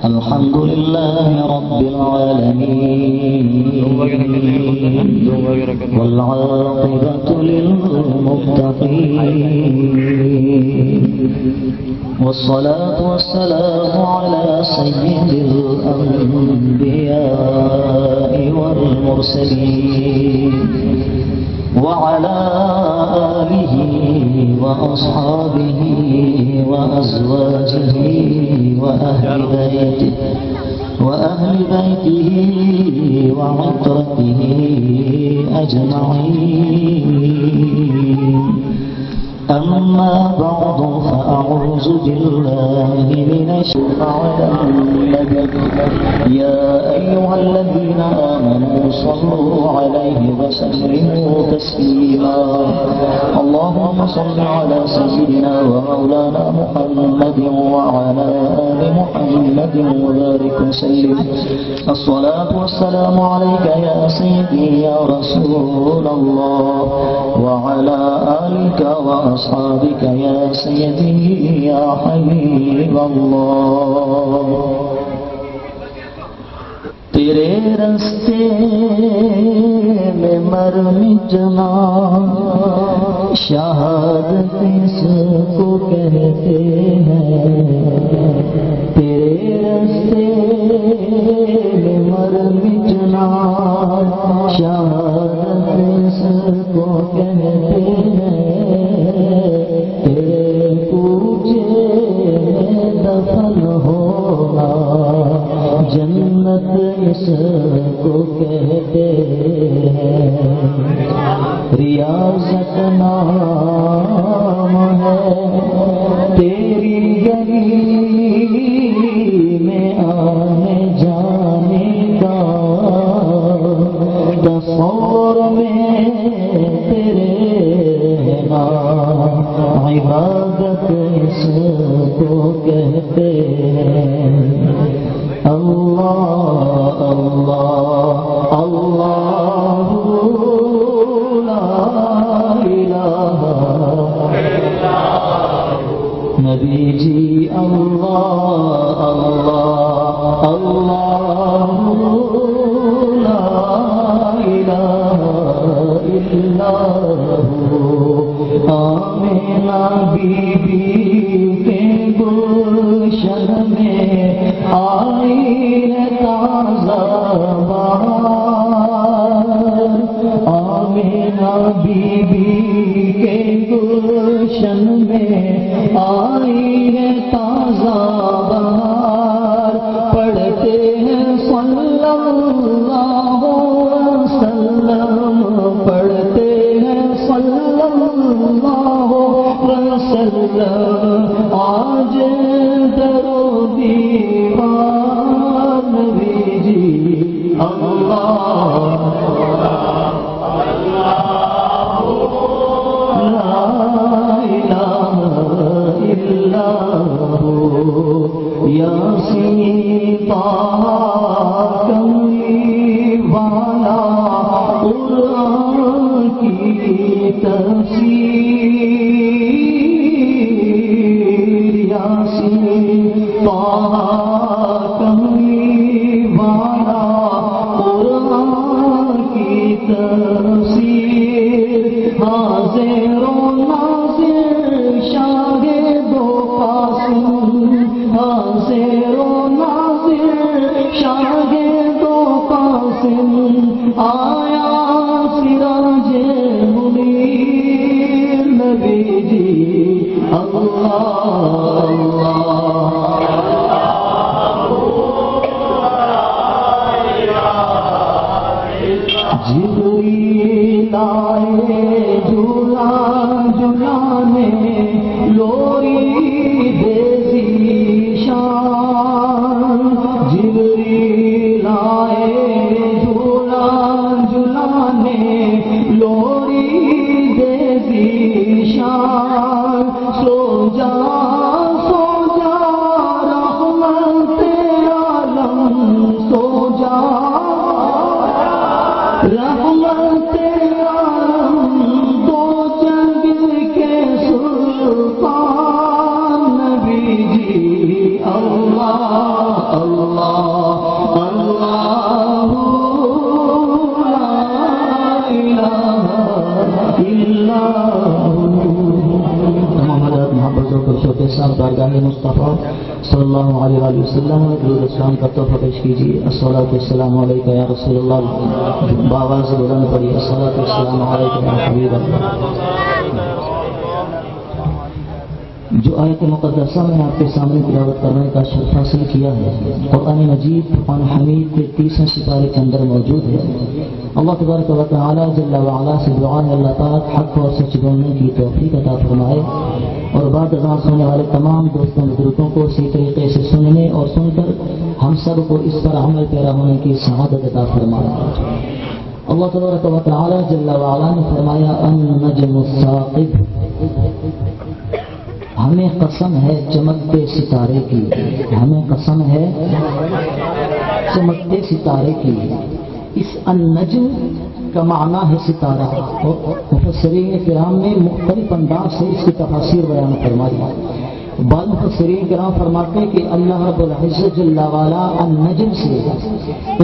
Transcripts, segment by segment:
الحمد لله رب العالمين والعاقبة للمتقين والصلاة والسلام على سيد الأنبياء والمرسلين وعلى آله وأصحابه وأزواجه وأهل بيته وعترته أجمعين. أما بعد فأعوذ بالله من الشيطان الرجيم. يا أيها الذين آمنوا صلوا عليه وسلموا تسليما. اللهم صل على سيدنا ومولانا محمد وعلى آل محمد وبارك وسلم. الصلاة والسلام عليك يا سيدي يا رسول الله وعلى آلك وأصحابك يا سيدي يا حبيب الله. تیرے راستے میں مر مٹنا شہادت اس کو کہتے ہیں. تیرے راستے میں مر مٹنا شہادت اس کو کہتے ہیں. تیرے پوچھے دفن ہونا جنت اس کو کہتے ہیں. ریاضت نام ہے تیری گلی میں آنے جانے کا. تصور میں تیرے نام عبادت اس کو کہتے ہیں. اللہ اللہ اللہ لا الہ الا نبی جی. اللہ اللہ اللہ لا الہ الا آمینہ بی بی کے گلشن میں آئی ہے تازہ بہار. آمینہ بی بی کے گلشن میں آئی ہے تازہ بہار. پڑھتے ہیں صلی اللہ وسلم پڑھتے ہیں صلی اللہ وسلم. آج درو دیوار نبی جی. اللہ لا الہ الا یاسین طه کملی والا قرآن کی تفسیر. یاسین طه کملی والا قرآن کی تفسیر. حاضر و ناظر شاہ دو قاسم. حاضر و ناظر شاہ دو قاسم. آیا سراج منیر نبی جی. اللہ جبریل آئے جھولا جھولانے لوری دے ذیشان. جبریل آئے جھولا جھولانے لوری دے ذیشان. سو جا رحمت عالم سو جا رحمت عالم. دو جنگ کے سلطان نبی جی. اللہ السلام بارگاہ مصطفیٰ صلی اللہ علیہ وآلہ وسلم درود السلام کا تحفہ پیش کیجیے. الصلاۃ والسلام علیک یا رسول اللہ. بآواز بلند پڑھیے الصلاۃ والسلام علیک یا حبیب اللہ. جو آیت مقدسہ میں آپ کے سامنے تلاوت کرنے کا شرف حاصل کیا ہے قرآن مجید فرقان حمید کے 30 سپارے کے اندر موجود ہے. اللہ تبارک و تعالی جل وعلا سے دعا ہے اللہ تعالیٰ حق اور سچ بولنے کی توفیق عطا فرمائے اور بعد ازاں سننے والے تمام دوستوں بزرگوں کو اسی طریقے سے سننے اور سن کر ہم سب کو اس پر عمل پیرا ہونے کی سعادت عطا فرمائے. اللہ تبارک و تعالی جل وعلا نے فرمایا النجم الثاقب، ہمیں قسم ہے چمکتے ستارے کی، ہمیں قسم ہے چمکتے ستارے کی. اس النجم کا معنی ہے ستارہ، اور مفسرین کرام نے مختلف انداز سے اس کی تفاسیر بیان فرمائی. بعض مفسرین کرام فرماتے ہیں کہ اللہ رب العزت جل وعلا النجم سے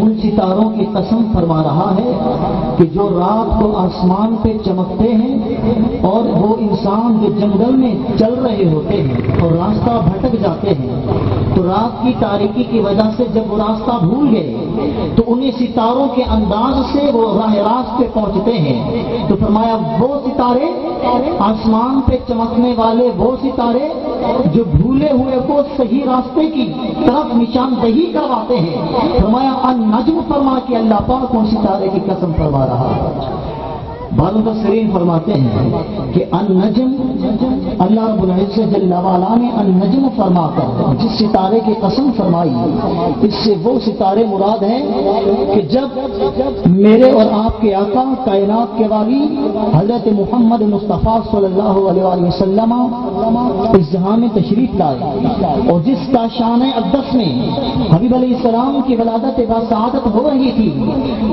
ان ستاروں کی قسم فرما رہا ہے کہ جو رات کو آسمان پہ چمکتے ہیں اور وہ انسان جو جنگل میں چل رہے ہوتے ہیں اور راستہ بھٹک جاتے ہیں تو رات کی تاریکی کی وجہ سے جب وہ راستہ بھول گئے تو انہیں ستاروں کے انداز سے وہ راہ راست پہ پہنچتے ہیں. تو فرمایا وہ ستارے آسمان پہ چمکنے والے وہ ستارے جو بھولے ہوئے کو صحیح راستے کی طرف نشاندہی کرواتے ہیں. فرمایا النجم فرما کے اللہ پاک ان ستارے کی قسم فرما رہا ہے. بعض مفسرین فرماتے ہیں کہ النجم اللہ رب العزت جل وعلا نے النجم فرما کر جس ستارے کی قسم فرمائی اس سے وہ ستارے مراد ہیں کہ جب میرے اور آپ کے آقا کائنات کے والی حضرت محمد مصطفیٰ صلی اللہ علیہ وآلہ وسلم اس جہاں میں تشریف لائے اور جس کا شان اقدس میں حبیب علیہ السلام کی ولادت باسعادت ہو رہی تھی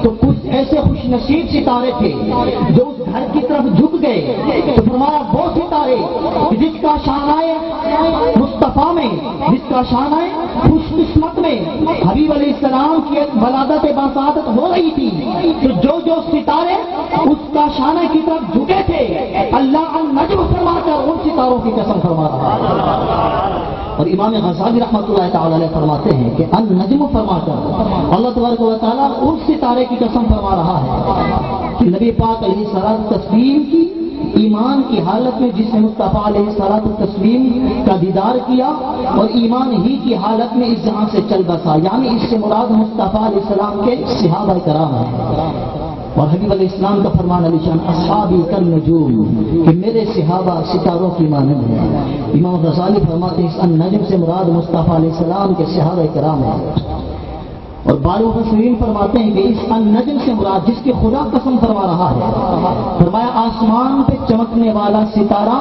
تو کچھ ایسے خوش نصیب ستارے تھے جو اس گھر کی طرف جھک گئے. تو فرمایا وہ ستارے جس کا شان مصطفیٰ میں جس کا شان خوش قسمت میں حبیب علیہ السلام کی ولادت باسعادت ہو رہی تھی تو جو ستارے اس کا شان کی طرف جھکے تھے اللہ النجم فرما کر ان ستاروں کی قسم فرما رہا ہے. اور امام غزالی رحمۃ اللہ تعالی علیہ فرماتے ہیں کہ النجم فرما کر اللہ تبارک و تعالیٰ اس ستارے کی قسم فرما رہا ہے کہ نبی پاک علیہ الصلوۃ والتسلیم کی ایمان کی حالت میں جس نے مصطفیٰ علیہ الصلوۃ والتسلیم کا دیدار کیا اور ایمان ہی کی حالت میں اس جہاں سے چل بسا، یعنی اس سے مراد مصطفیٰ علیہ السلام کے صحابہ کرام ہیں. اور حبیب علیہ السلام کا فرمان علی شان اصحابی کالنجوم کہ میرے صحابہ ستاروں کی مانند ہیں. امام غزالی فرماتے ہیں اس النجم سے مراد مصطفیٰ علیہ السلام کے صحابہ کرام ہیں. اور بعض مفسرین فرماتے ہیں کہ اس النجم سے مراد جس کی خدا قسم فرما رہا ہے فرمایا آسمان پہ چمکنے والا ستارہ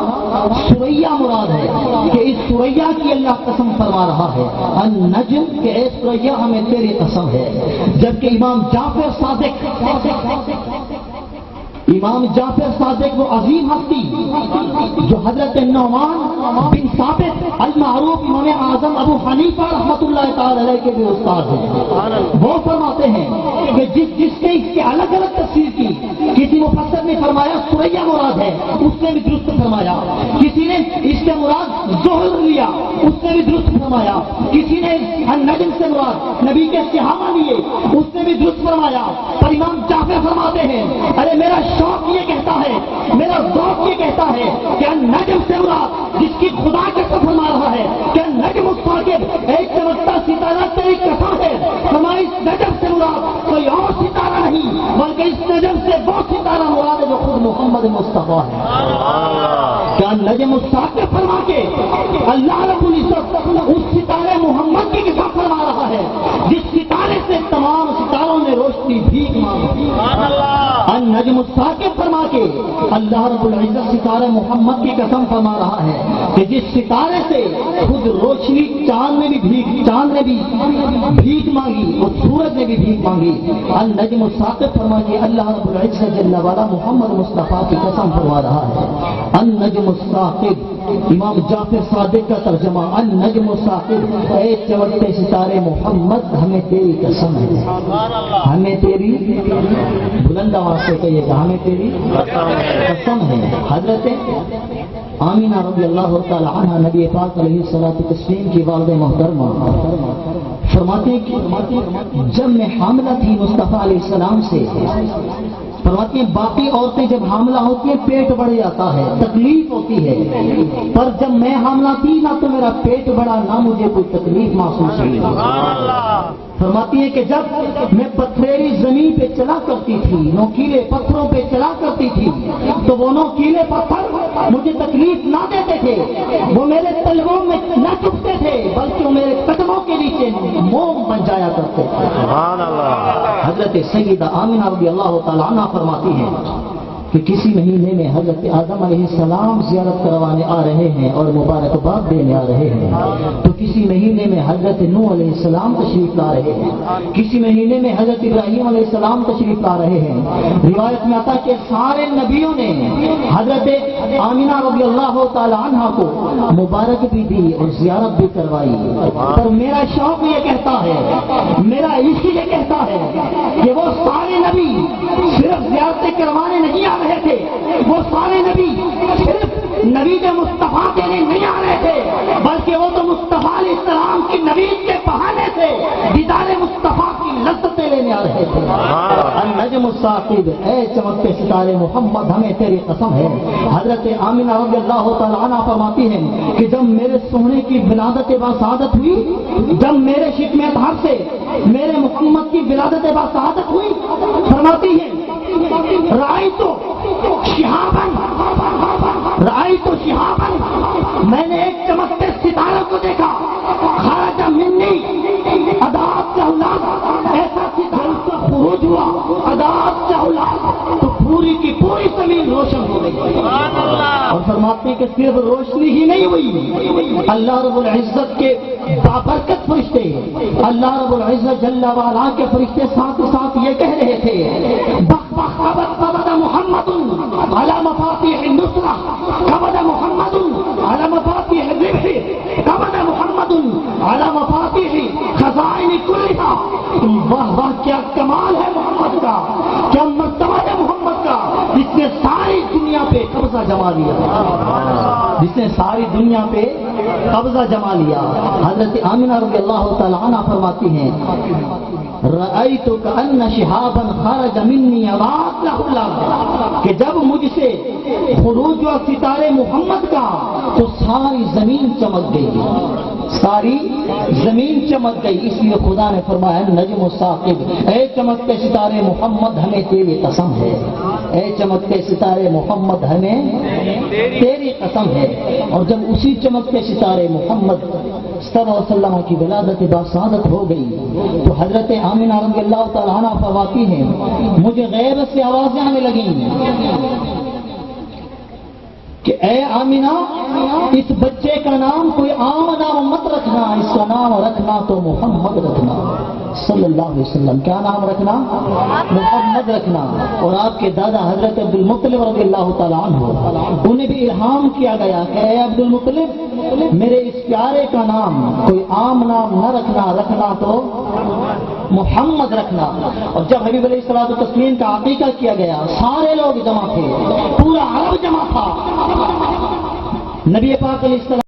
سریا مراد ہے کہ اس سریا کی اللہ قسم فرما رہا ہے النجم کہ اے سریا ہمیں تیری قسم ہے. جبکہ امام جعفر صادق وہ عظیم ہستی جو حضرت نعمان بن ثابت المعروف امام اعظم ابو حنیفہ رحمۃ اللہ تعالی علیہ کے بھی استاد ہیں، وہ فرماتے ہیں کہ جس نے اس کی الگ الگ تفسیر کی. کسی مفسر نے فرمایا سریا مراد ہے، اس نے بھی درست فرمایا. کسی نے اس کے مراد ظہر لیا، اس نے بھی درست فرمایا. کسی نے النجم سے مراد نبی کے صحابہ لیے، اس نے بھی درست فرمایا. پر امام جعفر فرماتے ہیں ارے میرا شوق یہ کہتا ہے، میرا ذوق یہ کہتا ہے کہ النجم سے مراد جس کی خدا کا فرما رہا ہے کہ النجم الثاقب ایک چمکتا ستارہ تیری قسم ہے. ہماری اس نجم سے مراد کوئی اور ستارہ نہیں بلکہ اس نجم سے وہ ستارہ مراد ہے جو خود محمد مصطفیٰ ہے. کیا نجم الثاقب فرما کے اللہ رب العزت اس ستارے محمد کی قسم فرما رہا ہے جس ستارے سے تمام ستاروں نے روشنی بھیک مانگی. النجم الثاقب فرما کے اللہ رب العزت ستارے محمد کی قسم فرما رہا ہے کہ جس ستارے سے خود روشنی چاند نے بھی بھیک مانگی اور سورج نے بھی بھیک مانگی. النجم الثاقب فرما کے اللہ رب العزت جل وعلا محمد مصطفیٰ کی قسم فرما رہا ہے. النجم الثاقب امام جعفر صادق کا ترجمہ النجم الثاقب، اے چمکتے ستارے محمد ہمیں تیری قسم ہے، ہمیں تیری بلند آواز سے کہیے گا، ہمیں تیری قسم ہے۔ حضرت آمینہ رضی اللہ تعالی عنہ نبی پاک علیہ الصلوۃ والتسلیم کی والدہ محترمہ فرماتے ہیں کہ جب میں حاملہ تھی مصطفیٰ علیہ السلام سے، فرماتی ہیں باقی عورتیں جب حاملہ ہوتی ہیں پیٹ بڑھ جاتا ہے، تکلیف ہوتی ہے، پر جب میں حاملہ تھی نہ تو میرا پیٹ بڑھا نہ مجھے کوئی تکلیف محسوس ہوئی۔ فرماتی ہے کہ جب میں پتھریلی زمین پہ چلا کرتی تھی، نوکیلے پتھروں پہ چلا کرتی تھی، تو وہ نوکیلے پتھر مجھے تکلیف نہ دیتے تھے، وہ میرے تلووں میں نہ چبھتے تھے، بلکہ وہ میرے قدموں کے نیچے موم بن جایا کرتے تھے۔ حضرت سیدہ آمنہ رضی اللہ تعالی عنہ فرماتی ہیں کہ کسی مہینے میں حضرت آدم علیہ السلام زیارت کروانے آ رہے ہیں اور مبارکباد دینے آ رہے ہیں، تو کسی مہینے میں حضرت نوح علیہ السلام تشریف لا رہے ہیں، کسی مہینے میں حضرت ابراہیم علیہ السلام تشریف لا رہے ہیں۔ روایت میں آتا ہے کہ سارے نبیوں نے حضرت آمنہ رضی اللہ تعالی عنہ کو مبارک بھی دی اور زیارت بھی کروائی، پر میرا شوق یہ کہتا ہے، میرا عشق یہ کہتا ہے کہ وہ سارے نبی صرف زیارتیں کروانے نہیں آ رہے تھے، وہ سارے نبی صرف نبی مصطفیٰ کے لیے نہیں آ رہے تھے، بلکہ وہ تو مصطفیٰ علیہ السلام کی نبیت کے بہانے سے دیدار مصطفیٰ کی لذتیں لینے آ رہے تھے۔ النجم الثاقب، اے چمکتے ستارے محمد ہمیں تیری قسم ہے۔ حضرت آمنہ رضی اللہ تعالی عنہ فرماتی ہیں کہ جب میرے سونے کی ولادت باسعادت ہوئی، جب میرے شکم اطہر سے میرے محمد کی ولادت باسعادت ہوئی، فرماتی ہیں رأیت شہابا، میں نے ایک چمکتے ستارے کو دیکھا، خرج منی عداد سے اولاد، ایسا ستارہ کا خروج ہوا عداد سے اولاد، تو پوری کی پوری زمین روشن ہو گئی۔ اور فرماتے ہیں کہ صرف روشنی ہی نہیں ہوئی، اللہ رب العزت کے بابرکت فرشتے، اللہ رب العزت جل وعلا کے فرشتے ساتھ ساتھ یہ کہہ رہے تھے قبض محمد علی مفاتیح النصرہ، قبض محمد علی مفاتیح الربح، قبض محمد علی مفاتیح خزائن کلھا۔ واہ واہ کیا کمال ہے محمد کا، کیا مرتبہ ہے محمد کا، جس نے ساری دنیا پہ قبضہ جما لیا، جس نے ساری دنیا پہ قبضہ جما لیا۔ حضرت آمنہ رضی اللہ تعالی عنہ فرماتی ہیں رأیت کأن شہابا خرج منی عباد لہ اللہ، کہ جب مجھ سے خروج ہوا ستارے محمد کا تو ساری زمین چمک گئی، ساری زمین چمک گئی۔ اس لیے خدا نے فرمایا نجم الثاقب، اے چمکتے ستارے محمد ہمیں تیری قسم ہے، اے چمکتے ستارے محمد ہمیں تیری قسم ہے۔ اور جب اسی چمکتے ستارے محمد صلی اللہ علیہ وسلم کی ولادت باسعادت ہو گئی تو حضرت آمنہ رضی اللہ تعالی عنہ فرماتی ہیں مجھے غیب سے آوازیں آنے لگیں کہ اے آمنہ اس بچے کا نام کوئی عام نام مت رکھنا، اس کا نام رکھنا تو محمد رکھنا صلی اللہ علیہ وسلم۔ کیا نام رکھنا؟ محمد رکھنا۔ اور آپ کے دادا حضرت عبد المطلب رضی اللہ تعالیٰ عنہ انہیں بھی الہام کیا گیا کہ اے عبد المطلب میرے اس پیارے کا نام کوئی عام نام نہ رکھنا، رکھنا تو محمد رکھنا۔ اور جب حبیب علیہ الصلوۃ والتسلیم کا عقیقہ کیا گیا سارے لوگ جمع تھے، پورا عرب جمع تھا، نبی پاک علیہ السلام